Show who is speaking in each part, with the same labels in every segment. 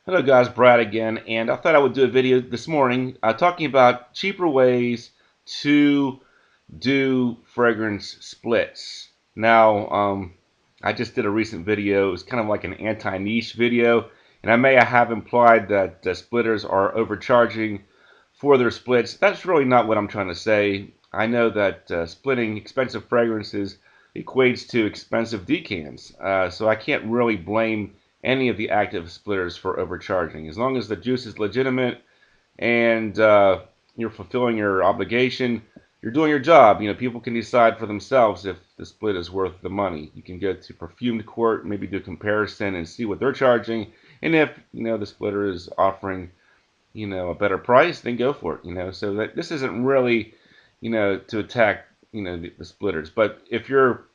Speaker 1: Hello guys, Brad again, and I thought I would do a video this morning talking about cheaper ways to do fragrance splits. Now, I just did a recent video. It was kind of like an anti-niche video, and I may have implied that splitters are overcharging for their splits. That's really not what I'm trying to say. I know that splitting expensive fragrances equates to expensive decants, so I can't really blame any of the active splitters for overcharging. As long as the juice is legitimate and you're fulfilling your obligation, you're doing your job. People can decide for themselves if the split is worth the money. You can go to perfumed court, maybe do a comparison and see what they're charging. And if the splitter is offering a better price, then go for it. So that this isn't really to attack the splitters. But if you're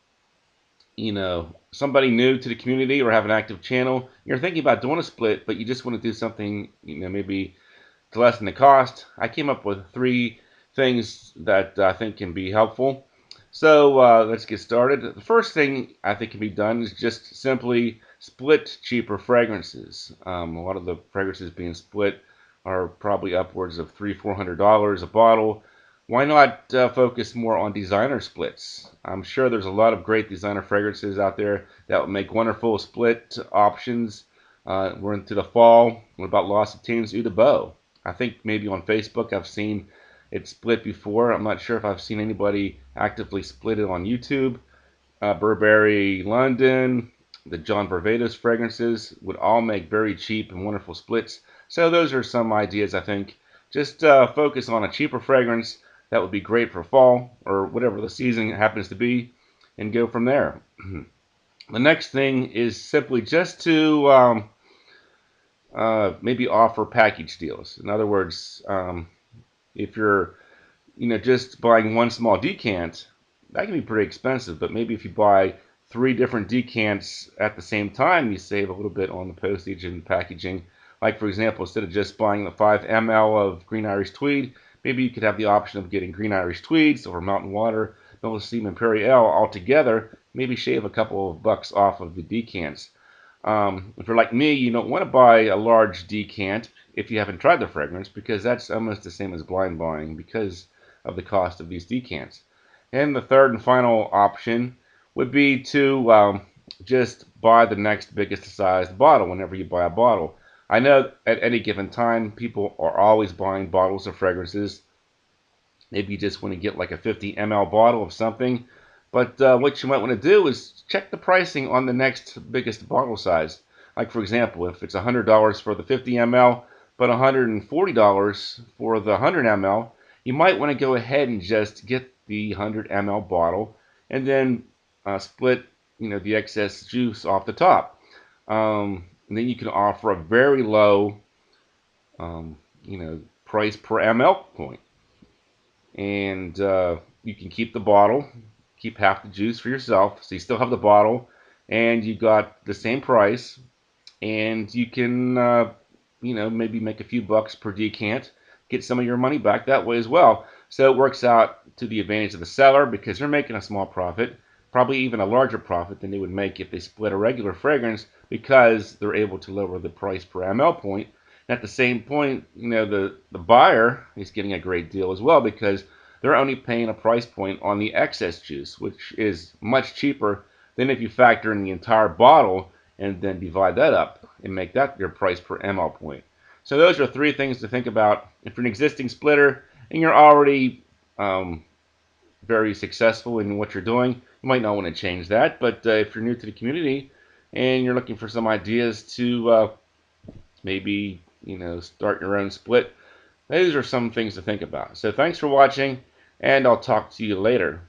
Speaker 1: somebody new to the community or have an active channel, you're thinking about doing a split, but you just want to do something, maybe to lessen the cost, I came up with 3 things that I think can be helpful. So let's get started. The first thing I think can be done is just simply split cheaper fragrances. A lot of the fragrances being split are probably upwards of $300–400 a bottle. Why not focus more on designer splits? I'm sure there's a lot of great designer fragrances out there that would make wonderful split options. We're into the fall. What about L'Occitane's Eau de Beau? I think maybe on Facebook I've seen it split before. I'm not sure if I've seen anybody actively split it on YouTube. Burberry London, the John Varvatos fragrances would all make very cheap and wonderful splits. So those are some ideas I think. Just focus on a cheaper fragrance that would be great for fall or whatever the season happens to be, and go from there. The next thing is simply just to maybe offer package deals. In other words, if you're just buying one small decant, that can be pretty expensive. But maybe if you buy 3 different decants at the same time, you save a little bit on the postage and packaging. Like for example, instead of just buying the 5 ml of Green Irish Tweed, maybe you could have the option of getting Green Irish Tweed, Silver Mountain Water, Millesime Imperial all together. Maybe shave a couple of bucks off of the decants. If you're like me, you don't want to buy a large decant if you haven't tried the fragrance, because that's almost the same as blind buying because of the cost of these decants. And the third and final option would be to just buy the next biggest sized bottle whenever you buy a bottle. I know at any given time people are always buying bottles of fragrances. Maybe you just want to get like a 50 ml bottle of something. But what you might want to do is check the pricing on the next biggest bottle size. Like for example, if it's $100 for the 50 ml, but $140 for the 100 ml, you might want to go ahead and just get the 100 ml bottle and then split the excess juice off the top. And then you can offer a very low price per ml point. And you can keep the bottle, keep half the juice for yourself, so you still have the bottle, and you got the same price, and you can, maybe make a few bucks per decant, get some of your money back that way as well. So it works out to the advantage of the seller because they're making a small profit, probably even a larger profit than they would make if they split a regular fragrance because they're able to lower the price per ml point. At the same point, the buyer is getting a great deal as well because they're only paying a price point on the excess juice, which is much cheaper than if you factor in the entire bottle and then divide that up and make that your price per ml point. So those are 3 things to think about. If you're an existing splitter and you're already very successful in what you're doing, you might not want to change that. But if you're new to the community and you're looking for some ideas to maybe start your own split, those are some things to think about. So thanks for watching, and I'll talk to you later.